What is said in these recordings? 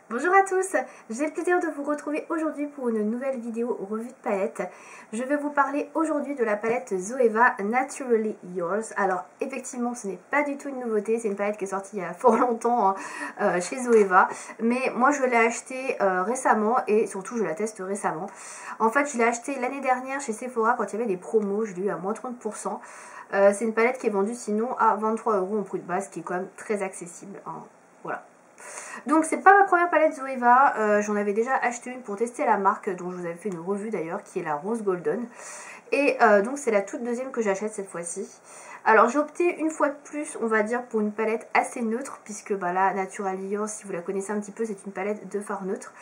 Bonjour à tous, j'ai le plaisir de vous retrouver aujourd'hui pour une nouvelle vidéo revue de palette. Je vais vous parler aujourd'hui de la palette Zoeva Naturally Yours. Alors effectivement ce n'est pas du tout une nouveauté, c'est une palette qui est sortie il y a fort longtemps chez Zoeva. Mais moi je l'ai achetée récemment et surtout je la teste récemment. En fait je l'ai achetée l'année dernière chez Sephora quand il y avait des promos, je l'ai eu à moins 30%. C'est une palette qui est vendue sinon à 23 € en prix de base, qui est quand même très accessible, hein. Voilà. Donc c'est pas ma première palette Zoeva, j'en avais déjà acheté une pour tester la marque dont je vous avais fait une revue d'ailleurs, qui est la Rose Golden. Et donc c'est la toute deuxième que j'achète cette fois-ci. Alors j'ai opté une fois de plus, on va dire, pour une palette assez neutre, puisque bah, là, Naturally Yours, si vous la connaissez un petit peu, c'est une palette de fard neutre.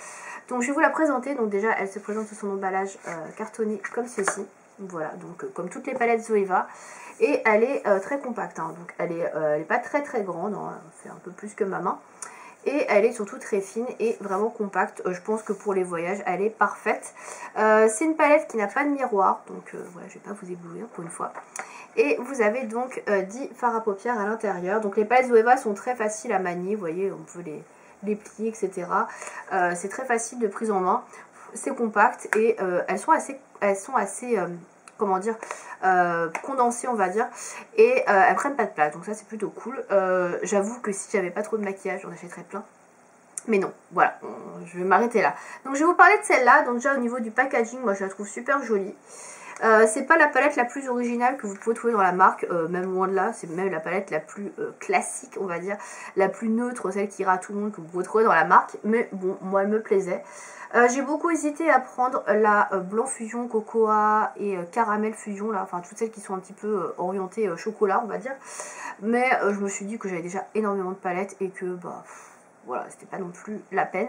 Donc je vais vous la présenter. Donc déjà elle se présente sous son emballage cartonné comme ceci. Voilà, donc comme toutes les palettes Zoeva. Et elle est très compacte, hein. Donc elle est pas très grande, hein. C'est un peu plus que ma main. Et elle est surtout très fine et vraiment compacte. Je pense que pour les voyages, elle est parfaite. C'est une palette qui n'a pas de miroir. Donc voilà, je ne vais pas vous éblouir pour une fois. Et vous avez donc 10 fards à paupières à l'intérieur. Donc les palettes Zoeva sont très faciles à manier. Vous voyez, on peut les plier, etc. C'est très facile de prise en main. C'est compact et elles sont assez comment dire, condensées, on va dire, et elles prennent pas de place, donc ça c'est plutôt cool. J'avoue que si j'avais pas trop de maquillage j'en achèterais plein, mais non, voilà, je vais m'arrêter là. Donc je vais vous parler de celle-là. Donc déjà au niveau du packaging, moi je la trouve super jolie. C'est pas la palette la plus originale que vous pouvez trouver dans la marque, même loin de là. C'est même la palette la plus classique, on va dire, la plus neutre, celle qui ira à tout le monde, que vous pouvez trouver dans la marque. Mais bon, moi elle me plaisait. J'ai beaucoup hésité à prendre la blanc fusion, cocoa et caramel fusion, là, enfin toutes celles qui sont un petit peu orientées chocolat, on va dire. Mais je me suis dit que j'avais déjà énormément de palettes et que bah voilà, c'était pas non plus la peine.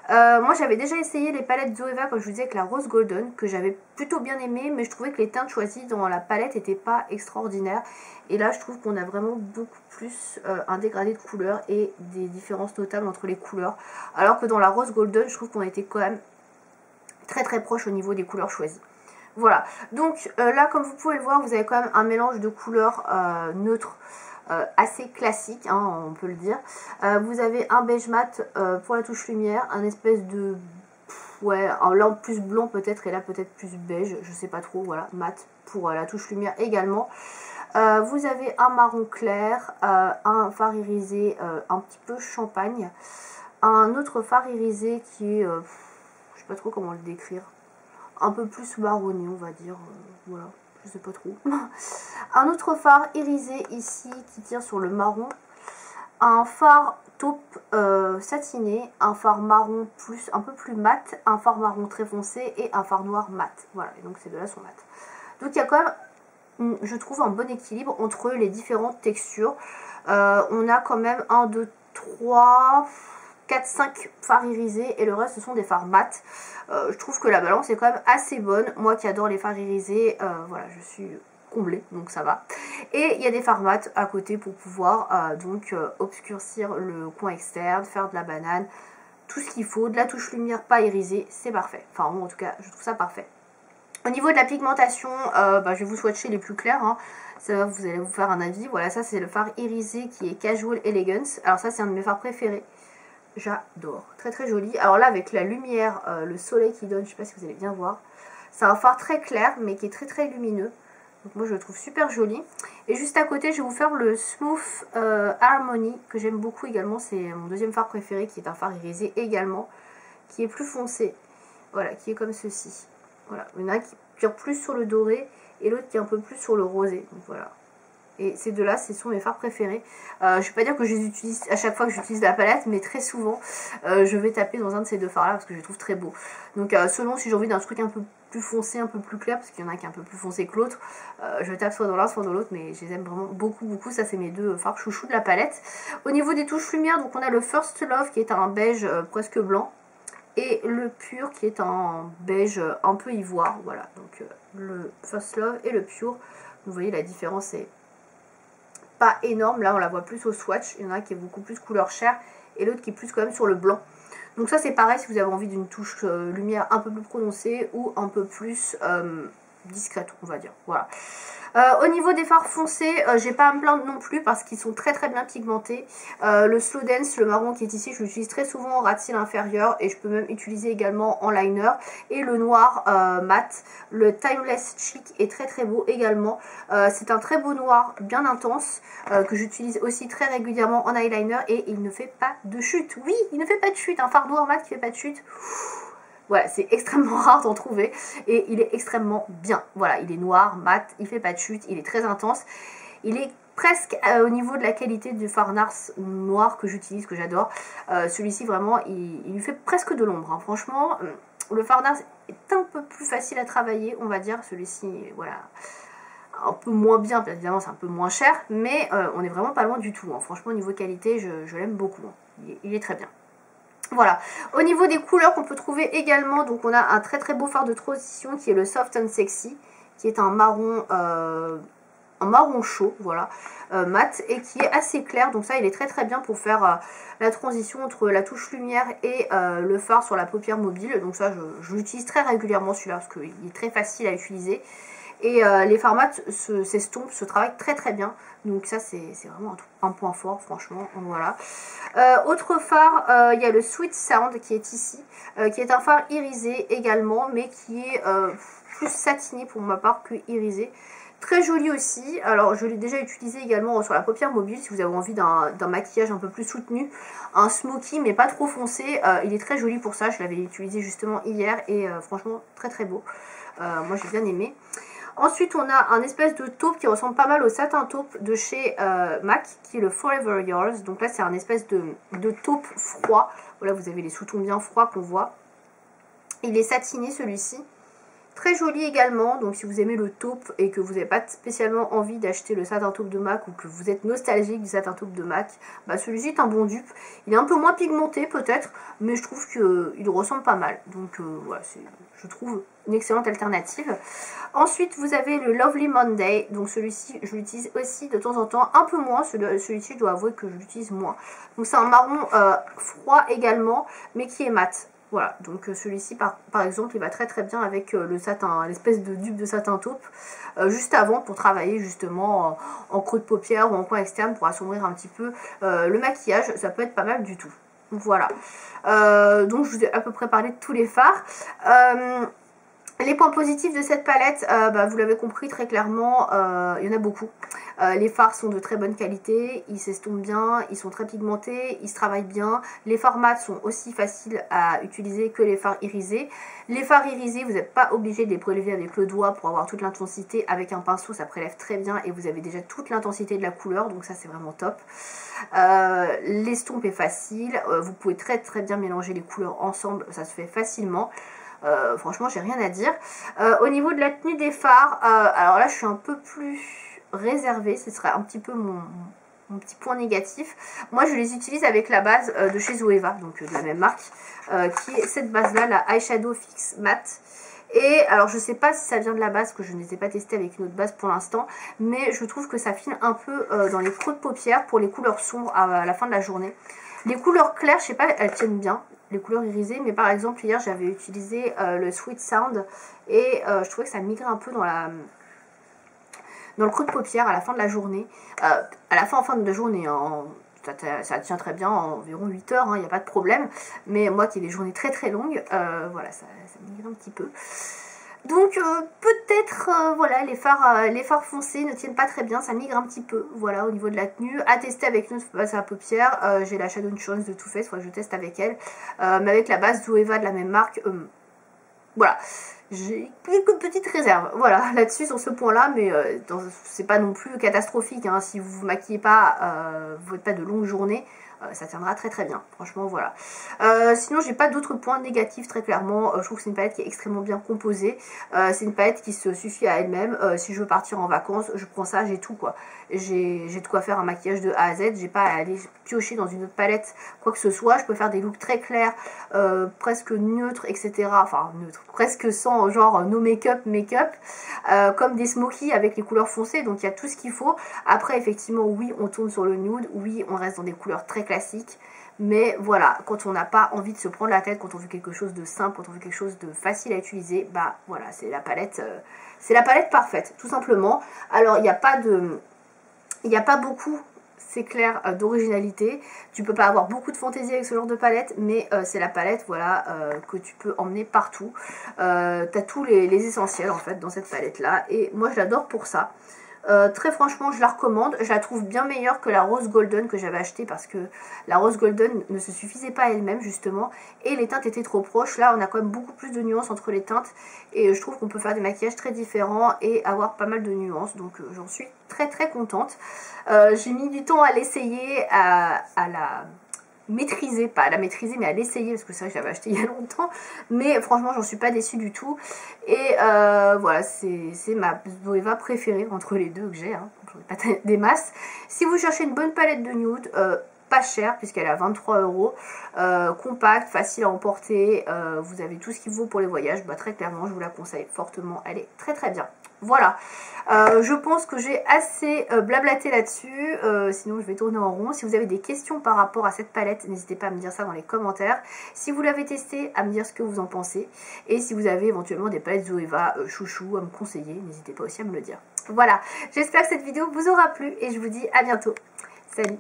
Moi j'avais déjà essayé les palettes Zoeva, comme je vous disais, avec la Rose Golden, que j'avais plutôt bien aimé, mais je trouvais que les teintes choisies dans la palette n'étaient pas extraordinaires. Et là je trouve qu'on a vraiment beaucoup plus un dégradé de couleurs et des différences notables entre les couleurs. Alors que dans la Rose Golden, je trouve qu'on était quand même très proche au niveau des couleurs choisies. Voilà, donc là comme vous pouvez le voir, vous avez quand même un mélange de couleurs neutres. Assez classique, hein, on peut le dire. Vous avez un beige mat pour la touche lumière, un espèce de ouais, là plus blanc peut-être, et là peut-être plus beige, je sais pas trop. Voilà, mat pour la touche lumière également. Vous avez un marron clair, un fard irisé un petit peu champagne, un autre fard irisé qui est je sais pas trop comment le décrire, un peu plus marronné, on va dire, voilà, je sais pas trop. Un autre fard irisé ici qui tire sur le marron, un fard taupe satiné, un fard marron plus un peu plus mat, un fard marron très foncé et un fard noir mat. Voilà, et donc ces deux-là sont mat. Donc il y a quand même, je trouve, un bon équilibre entre les différentes textures. On a quand même 1, 2, 3... 4-5 fards irisés et le reste ce sont des fards mat. Je trouve que la balance est quand même assez bonne. Moi qui adore les fards irisés, voilà, je suis comblée, donc ça va. Et il y a des fards mat à côté pour pouvoir obscurcir le coin externe, faire de la banane, tout ce qu'il faut. De la touche lumière pas irisée, c'est parfait. Enfin moi en tout cas je trouve ça parfait. Au niveau de la pigmentation, je vais vous swatcher les plus clairs, hein. Ça va, vous allez vous faire un avis. Voilà, ça c'est le fard irisé qui est Casual Elegance. Alors ça c'est un de mes fards préférés. J'adore, très joli. Alors là avec la lumière, le soleil qui donne, je sais pas si vous allez bien voir, c'est un fard très clair mais qui est très lumineux. Donc moi je le trouve super joli. Et juste à côté je vais vous faire le Smooth Harmony que j'aime beaucoup également. C'est mon deuxième fard préféré, qui est un fard irisé également, qui est plus foncé. Voilà, qui est comme ceci. Voilà, il y en a un qui tire plus sur le doré et l'autre qui est un peu plus sur le rosé. Donc voilà. Et ces deux-là, ce sont mes fards préférés. Je ne vais pas dire que je les utilise à chaque fois que j'utilise la palette, mais très souvent, je vais taper dans un de ces deux fards-là parce que je les trouve très beaux. Donc selon si j'ai envie d'un truc un peu plus foncé, un peu plus clair, parce qu'il y en a qui est un peu plus foncé que l'autre, je tape soit dans l'un, soit dans l'autre, mais je les aime vraiment beaucoup. Ça, c'est mes deux fards chouchous de la palette. Au niveau des touches lumière, donc on a le First Love qui est un beige presque blanc. Et le Pure qui est un beige un peu ivoire. Voilà, donc le First Love et le Pure. Vous voyez, la différence est pas énorme. Là on la voit plus au swatch, il y en a un qui est beaucoup plus couleur chair et l'autre qui est plus quand même sur le blanc. Donc ça c'est pareil si vous avez envie d'une touche lumière un peu plus prononcée ou un peu plus discrète, on va dire. Voilà. Au niveau des fards foncés, j'ai pas à me plaindre non plus parce qu'ils sont très bien pigmentés. Le Slow Dance, le marron qui est ici, je l'utilise très souvent en ras de cils inférieur et je peux même utiliser également en liner. Et le noir mat, le Timeless Chic est très beau également. C'est un très beau noir bien intense que j'utilise aussi très régulièrement en eyeliner et il ne fait pas de chute. Oui, il ne fait pas de chute, un fard noir mat qui fait pas de chute. Voilà, c'est extrêmement rare d'en trouver et il est extrêmement bien. Voilà, il est noir, mat, il fait pas de chute, il est très intense. Il est presque au niveau de la qualité du fard NARS noir que j'utilise, que j'adore. Celui-ci vraiment, il lui fait presque de l'ombre. Hein. Franchement, le fard NARS est un peu plus facile à travailler, on va dire. Celui-ci, voilà, un peu moins bien, bien évidemment c'est un peu moins cher, mais on est vraiment pas loin du tout. Hein. Franchement, au niveau qualité, je l'aime beaucoup. Hein. Il est très bien. Voilà, au niveau des couleurs qu'on peut trouver également, donc on a un très beau fard de transition qui est le Soft and Sexy, qui est un marron chaud, voilà, mat, et qui est assez clair, donc ça il est très bien pour faire la transition entre la touche lumière et le fard sur la paupière mobile, donc ça je l'utilise très régulièrement celui-là, parce qu'il est très facile à utiliser. Et les fards mat s'estompent, se travaillent très bien. Donc ça c'est vraiment un point fort franchement. Voilà. Autre phare, il y a le Sweet Sound qui est ici. Qui est un phare irisé également. Mais qui est plus satiné pour ma part que irisé. Très joli aussi. Alors je l'ai déjà utilisé également sur la paupière mobile. Si vous avez envie d'un maquillage un peu plus soutenu. Un smoky mais pas trop foncé. Il est très joli pour ça. Je l'avais utilisé justement hier. Et franchement très beau. Moi j'ai bien aimé. Ensuite, on a un espèce de taupe qui ressemble pas mal au satin taupe de chez MAC, qui est le Forever Yours. Donc là, c'est un espèce de taupe froid. Voilà, vous avez les sous-tons bien froids qu'on voit. Il est satiné celui-ci. Très joli également, donc si vous aimez le taupe et que vous n'avez pas spécialement envie d'acheter le satin taupe de MAC ou que vous êtes nostalgique du satin taupe de MAC, bah celui-ci est un bon dupe. Il est un peu moins pigmenté peut-être, mais je trouve qu'il ressemble pas mal. Donc voilà, je trouve une excellente alternative. Ensuite vous avez le Lovely Monday, donc celui-ci je l'utilise aussi de temps en temps, un peu moins, celui-ci je dois avouer que je l'utilise moins. Donc c'est un marron froid également, mais qui est mat. Voilà, donc celui-ci par exemple il va très bien avec le satin, l'espèce de dupe de satin taupe juste avant pour travailler justement en creux de paupière ou en coin externe pour assombrir un petit peu le maquillage, ça peut être pas mal du tout. Voilà, donc je vous ai à peu près parlé de tous les fards. Les points positifs de cette palette, vous l'avez compris très clairement, il y en a beaucoup. Les fards sont de très bonne qualité, ils s'estompent bien, ils sont très pigmentés, ils se travaillent bien. Les fards mat sont aussi faciles à utiliser que les fards irisés. Les fards irisés, vous n'êtes pas obligé de les prélever avec le doigt pour avoir toute l'intensité. Avec un pinceau, ça prélève très bien et vous avez déjà toute l'intensité de la couleur, donc ça c'est vraiment top. L'estompe est facile, vous pouvez très bien mélanger les couleurs ensemble, ça se fait facilement. Franchement j'ai rien à dire. Au niveau de la tenue des fards, alors là je suis un peu plus réservée, ce serait un petit peu mon petit point négatif. Moi je les utilise avec la base de chez Zoeva, donc de la même marque, qui est cette base là, la Eyeshadow Fix Matte. Et alors je sais pas si ça vient de la base, que je ne les ai pas testé avec une autre base pour l'instant, mais je trouve que ça fine un peu dans les creux de paupières pour les couleurs sombres à la fin de la journée. Les couleurs claires, je sais pas, elles tiennent bien, les couleurs irisées, mais par exemple hier j'avais utilisé le Sweet Sound et je trouvais que ça migrait un peu dans le creux de paupière à la fin de la journée. À la fin de la journée, hein, ça tient très bien, environ 8 heures, il n'y a pas de problème. Mais moi qui ai des journées très longues, voilà, ça migre un petit peu. Donc peut-être voilà, les fards foncés ne tiennent pas très bien, ça migre un petit peu, voilà, au niveau de la tenue. À tester avec une base à paupières, j'ai la Shadow Chance de Too Faced, je teste avec elle. Mais avec la base Zoeva de la même marque, voilà. J'ai quelques petites réserves, voilà, là-dessus sur ce point-là, mais c'est pas non plus catastrophique, hein, si vous vous maquillez pas, vous faites pas de longues journées, ça tiendra très bien, franchement voilà. Sinon j'ai pas d'autres points négatifs très clairement, je trouve que c'est une palette qui est extrêmement bien composée, c'est une palette qui se suffit à elle-même, si je veux partir en vacances, je prends ça, j'ai tout quoi. J'ai de quoi faire un maquillage de A à Z, j'ai pas à aller piocher dans une autre palette, quoi que ce soit, je peux faire des looks très clairs, presque neutres, etc. Enfin neutres, presque sans genre no make-up, comme des smokies avec les couleurs foncées, donc il y a tout ce qu'il faut. Après effectivement oui on tourne sur le nude, oui on reste dans des couleurs très classiques, Mais voilà, quand on n'a pas envie de se prendre la tête, quand on veut quelque chose de simple, quand on veut quelque chose de facile à utiliser, bah voilà, c'est la palette parfaite, tout simplement. Alors, il n'y a pas beaucoup, c'est clair, d'originalité. Tu peux pas avoir beaucoup de fantaisie avec ce genre de palette, mais c'est la palette, voilà, que tu peux emmener partout. T'as tous les essentiels, en fait, dans cette palette-là, et moi, je l'adore pour ça. Très franchement, je la recommande. Je la trouve bien meilleure que la Rose Golden que j'avais achetée, parce que la Rose Golden ne se suffisait pas à elle-même, justement, et les teintes étaient trop proches. Là, on a quand même beaucoup plus de nuances entre les teintes, et je trouve qu'on peut faire des maquillages très différents et avoir pas mal de nuances, donc j'en suis très très contente. J'ai mis du temps à l'essayer, à la maîtriser, pas à la maîtriser mais à l'essayer, parce que c'est vrai que j'avais acheté il y a longtemps, mais franchement j'en suis pas déçue du tout. Et voilà, c'est ma Zoeva préférée entre les deux que j'ai, hein. J'en ai pas des masses. Si vous cherchez une bonne palette de nude, pas chère puisqu'elle est à 23 €, compacte, facile à emporter, vous avez tout ce qu'il faut pour les voyages, bah, très clairement je vous la conseille fortement, elle est très très bien. Voilà, je pense que j'ai assez blablaté là-dessus, sinon je vais tourner en rond. Si vous avez des questions par rapport à cette palette, n'hésitez pas à me dire ça dans les commentaires. Si vous l'avez testée, à me dire ce que vous en pensez. Et si vous avez éventuellement des palettes Zoeva chouchou à me conseiller, n'hésitez pas aussi à me le dire. Voilà, j'espère que cette vidéo vous aura plu et je vous dis à bientôt. Salut!